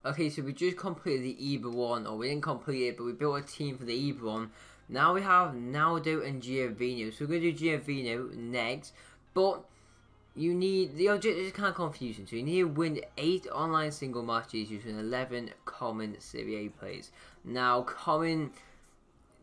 Okay, so we just completed the either one, or we didn't complete it, but we built a team for the either one. Now we have Naldo and Gervinho, so we're going to do Gervinho next, but you need, the objective is kind of confusing, so you need to win 8 online single matches using 11 common Serie A players. Now, common,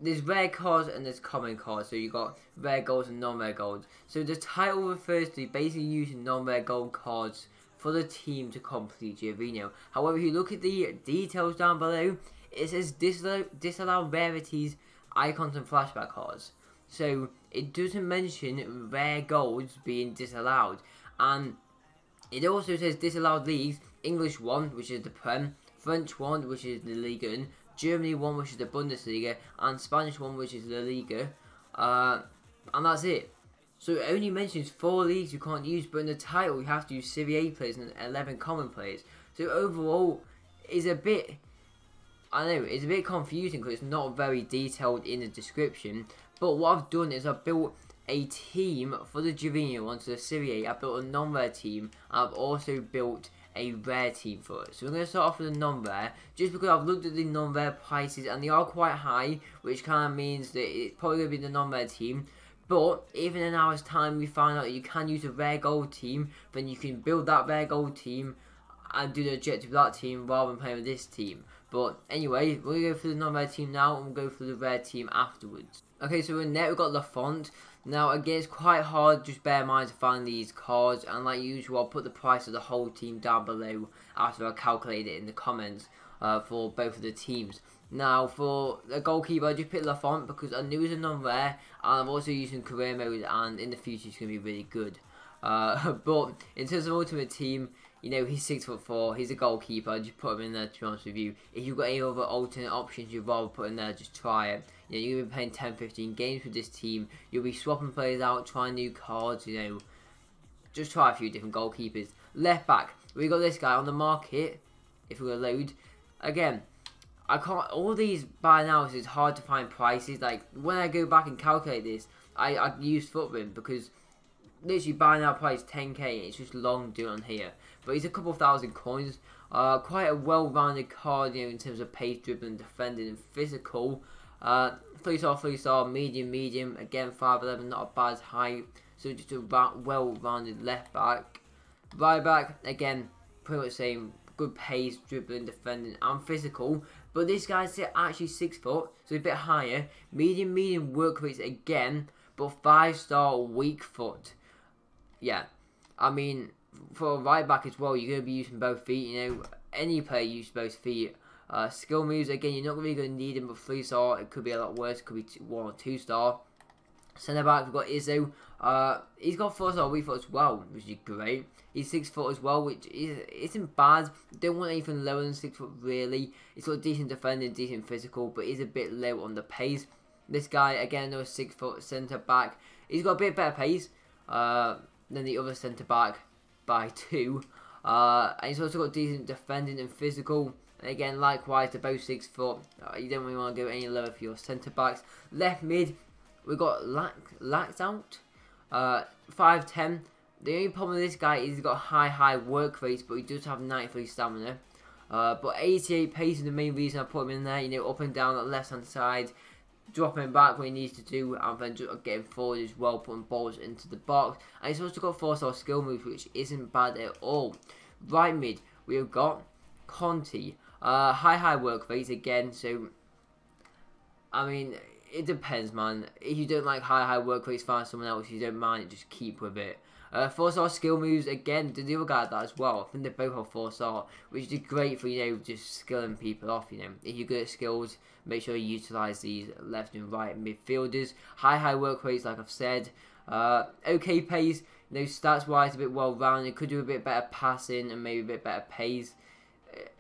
there's rare cards and there's common cards, so you got rare golds and non-rare golds. So the title refers to basically using non-rare gold cards for the team to complete Gervinho. However, if you look at the details down below, it says disallow rarities, icons and flashback cards. So it doesn't mention rare golds being disallowed, and it also says disallowed leagues: English 1, which is the Prem, French 1, which is the Liga 1, Germany 1, which is the Bundesliga, and Spanish 1, which is the Liga, and that's it. So it only mentions 4 leagues you can't use, but in the title you have to use Serie A players and 11 common players. So overall, it's a bit, I know, it's a bit confusing because it's not very detailed in the description. But what I've done is I've built a team for the Gervinho onto the Serie A. I've built a non-rare team, and I've also built a rare team for it. So we're going to start off with the non-rare, just because I've looked at the non-rare prices and they are quite high, which kind of means that it's probably going to be the non-rare team. But if in an hour's time we find out that you can use a rare gold team, then you can build that rare gold team and do the objective with that team rather than playing with this team. But anyway, we're going to go for the non-rare team now, and we'll go for the rare team afterwards. Okay, so in net we've got LAFONT. Now again, it's quite hard, just bear in mind, to find these cards, and like usual I'll put the price of the whole team down below after I calculate it in the comments for both of the teams. Now for the goalkeeper, I just picked LAFONT because I knew it was a non-rare, and I'm also using career mode, and in the future it's going to be really good. But in terms of ultimate team, you know, he's 6'4", he's a goalkeeper, I just put him in there to be honest with you. If you've got any other alternate options you'd rather put in there, just try it. You know, you're going to be playing 10-15 games with this team, you'll be swapping players out, trying new cards, you know, just try a few different goalkeepers. Left back, we got this guy on the market, if we load. Again, I can't, all these by now it's hard to find prices. Like when I go back and calculate this, I use Footprint because literally buy now price 10k, it's just long doing on here. But he's a couple thousand coins, quite a well-rounded card, you know, in terms of pace, dribbling, defending and physical. 3-star, medium, again 5'11", not a bad height, so just a well-rounded left back. Right back, again, pretty much the same, good pace, dribbling, defending and physical. But this guy's actually 6 foot, so a bit higher. Medium work rates again, but 5-star weak foot. Yeah, I mean, for a right back as well, you're going to be using both feet. You know, any player uses both feet. Skill moves, again, you're not really going to need them, but 3-star, it could be a lot worse. It could be 1 or 2-star. Centre back, we've got Izzo. He's got 4-star weak foot as well, which is great. He's 6 foot as well, which isn't bad. Don't want anything lower than 6 foot really. He's got decent defending, decent physical, but he's a bit low on the pace. This guy, again, another 6 foot centre back. He's got a bit better pace than the other centre back by 2. And he's also got decent defending and physical. And again, likewise, they're both 6 foot. You don't really want to go any lower for your centre backs. Left mid, we've got Lax out, 5'10". The only problem with this guy is he's got high work rates, but he does have 93 stamina. But 88 pace is the main reason I put him in there. You know, up and down that left hand side, dropping back when he needs to do, and then just getting forward as well, putting balls into the box. And he's also got 4-star skill moves, which isn't bad at all. Right mid, we've got Conti, high work rates again. So, I mean, it depends, man. If you don't like high work rates, find someone else. If you don't mind it, just keep with it. 4-star skill moves, again, the other guy had that as well. I think they both have 4-star, which is great for, you know, just skilling people off, you know. If you're good at skills, make sure you utilise these left and right midfielders. High work rates, like I've said. Okay pace, you know, stats-wise, a bit well-rounded. Could do a bit better passing and maybe a bit better pace.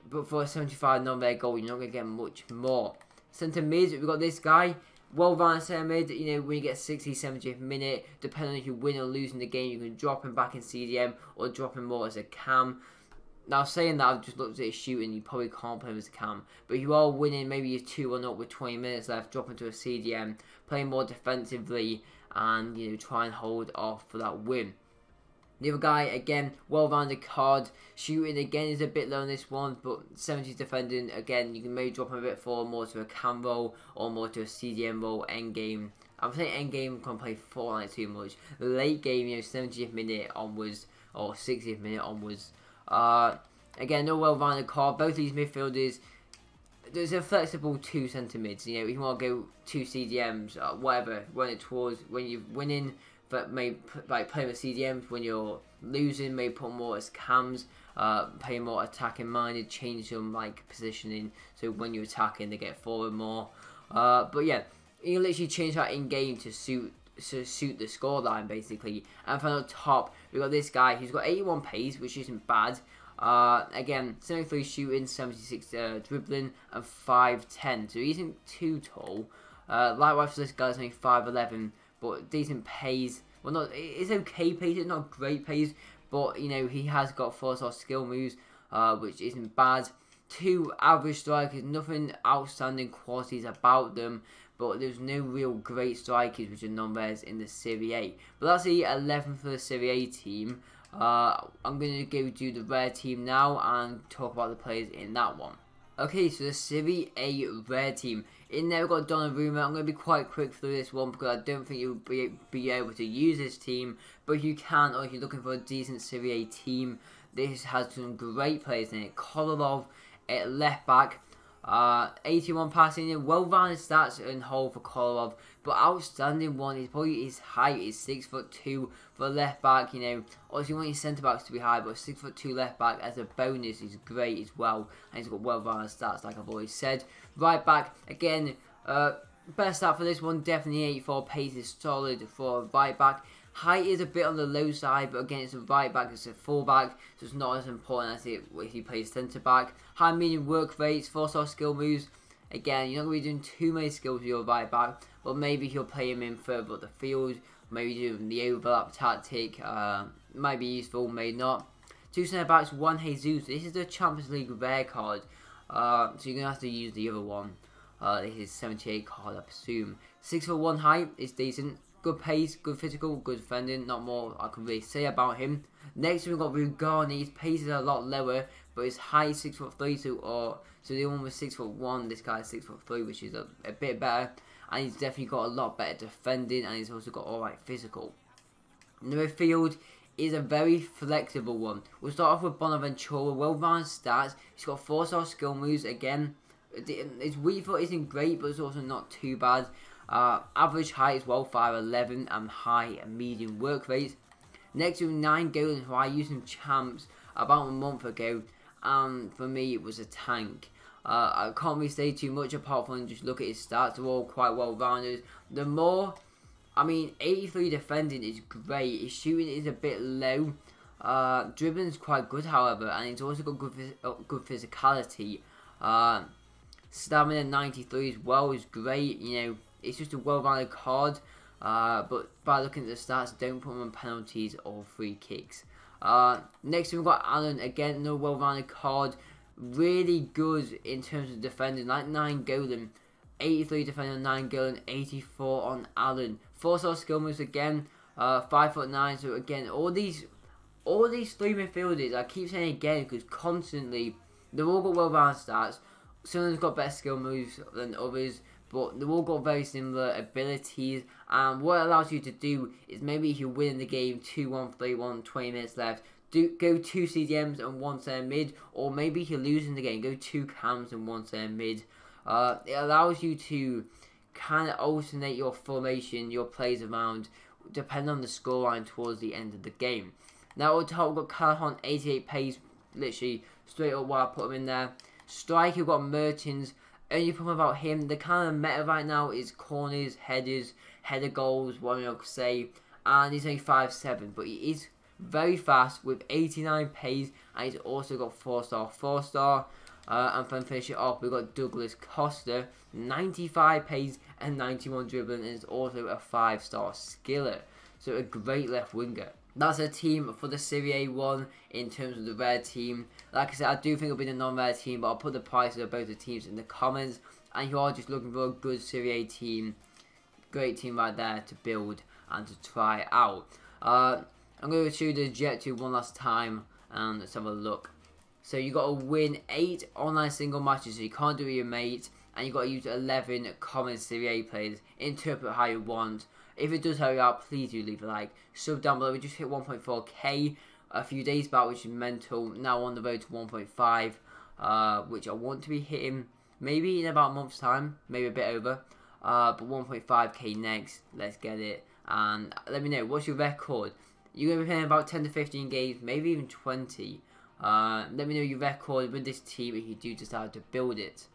But for a 75 non-rare goal, you're not going to get much more. Centre mid, we've got this guy. Well-rounded centre mid, you know, when you get 60th, 70th minute, depending on if you win or lose in the game, you can drop him back in CDM or drop him more as a cam. Now, saying that, I've just looked at his shooting, you probably can't play him as a cam. But if you are winning, maybe you're 2-1 up with 20 minutes left, drop him to a CDM, play more defensively, and, you know, try and hold off for that win. The other guy, again, well-rounded card. Shooting, again, is a bit low on this one, but 70s defending, again, you can maybe drop him a bit forward, more to a cam role, or more to a CDM role, endgame. I'm saying endgame, can't play Fortnite too much. Late game, you know, 70th minute onwards, or 60th minute onwards. Again, no well-rounded card. Both these midfielders, there's a flexible 2 centre mids. You know, if you want to go 2 CDMs, whatever, run it towards when you're winning. But maybe like playing with CDMs when you're losing, maybe put more as cams, play more attacking minded, change some like positioning so when you're attacking they get forward more. But yeah, you can literally change that in game to suit the scoreline basically. And from the top, we got this guy who's got 81 pace, which isn't bad. Again, 73 shooting, 76 dribbling, and 5'10", so he isn't too tall. Likewise for this guy's only 5'11". But decent pace. Well, not, it's okay pace. It's not great pace, but you know he has got 4-star skill moves, which isn't bad. 2 average strikers, nothing outstanding qualities about them, but there's no real great strikers which are non-res in the Serie A. But that's the 11 for the Serie A team. I'm going to go do the rare team now and talk about the players in that one. Okay, so the Serie A rare team. In there we've got Donnarumma. I'm going to be quite quick through this one because I don't think you'll be able to use this team. But if you can, or if you're looking for a decent Serie A team, this has some great players in it. KOLAROV at left back. 81 passing, well-rounded stats and whole for KOLAROV, but outstanding one is probably his height is 6'2" for a left back. You know, obviously you want your centre backs to be high, but 6'2" left back as a bonus is great as well, and he's got well-rounded stats like I've always said. Right back again, best stat for this one definitely 84 pace is solid for a right back. Height is a bit on the low side, but again, it's a right back, it's a full back, so it's not as important as it if he plays centre back. High medium work rates, 4-star skill moves. Again, you're not going to be doing too many skills with your right back, but maybe he'll play him in further up the field, maybe do the overlap tactic. Might be useful, may not. 2 centre backs, 1 Jesus. This is the Champions League rare card, so you're going to have to use the other one. This is 78 card, I presume. 6'1" height is decent. Good pace, good physical, good defending. Not more I can really say about him. Next we've got Rugani. His pace is a lot lower, but his height is 6'3", so the one was 6'1", this guy is 6'3", which is a bit better. And he's definitely got a lot better defending, and he's also got alright physical. The midfield is a very flexible one. We'll start off with Bonaventura. Well-rounded stats. He's got 4-star skill moves. Again, his weak foot isn't great, but it's also not too bad. Average height is well 5'11", and high and medium work rates. Next to NAINGGOLAN, who I used in champs about a month ago, and for me it was a tank. I can't really say too much apart from just look at his stats. They're all quite well rounded. The more, I mean, 83 defending is great. His shooting is a bit low. Dribbling is quite good, however, and he's also got good physicality. Stamina 93 as well is great. You know, it's just a well-rounded card, but by looking at the stats, don't put him on penalties or free kicks. Next we've got ALLAN. Again, another well-rounded card. Really good in terms of defending, like NAINGGOLAN. 83 defending on NAINGGOLAN, 84 on ALLAN. 4-star skill moves again, 5'9". So again, all these 3 midfielders, I keep saying again because constantly they've all got well-rounded stats. Some of them's got better skill moves than others, but they've all got very similar abilities. And what it allows you to do is maybe if you're winning the game 2-1, 3-1, 20 minutes left, go 2 CDMs and 1 centre mid, or maybe if you're losing the game, go 2 cams and 1 centre mid. It allows you to kind of alternate your formation, your plays around, depending on the scoreline towards the end of the game. Now at the top we've got Callahan, 88 pace, literally straight up why I put him in there. Striker, we've got Mertens. Only problem about him, the kind of meta right now is corners, headers, header goals, what I could say, and he's only 5'7", but he is very fast with 89 pace, and he's also got 4-star. And then finish it off, we've got Douglas Costa, 95 pace and 91 dribbling, and is also a 5-star skiller. So a great left winger. That's a team for the Serie A 1 in terms of the rare team. Like I said, I do think it'll be the non-rare team, but I'll put the prices of both the teams in the comments. And if you are just looking for a good Serie A team, great team right there to build and to try out. I'm going to show you the objective one last time, and let's have a look. So you got to win 8 online single matches, so you can't do it with your mate, and you got to use 11 common Serie players. Interpret how you want. If it does help you out, please do leave a like. Sub down below. We just hit 1.4k a few days back, which is mental. Now on the road to 1.5, which I want to be hitting maybe in about a month's time, maybe a bit over. But 1.5k next. Let's get it. And let me know, what's your record? You're going to be playing about 10 to 15 games, maybe even 20. Let me know your record with this team if you do decide to build it.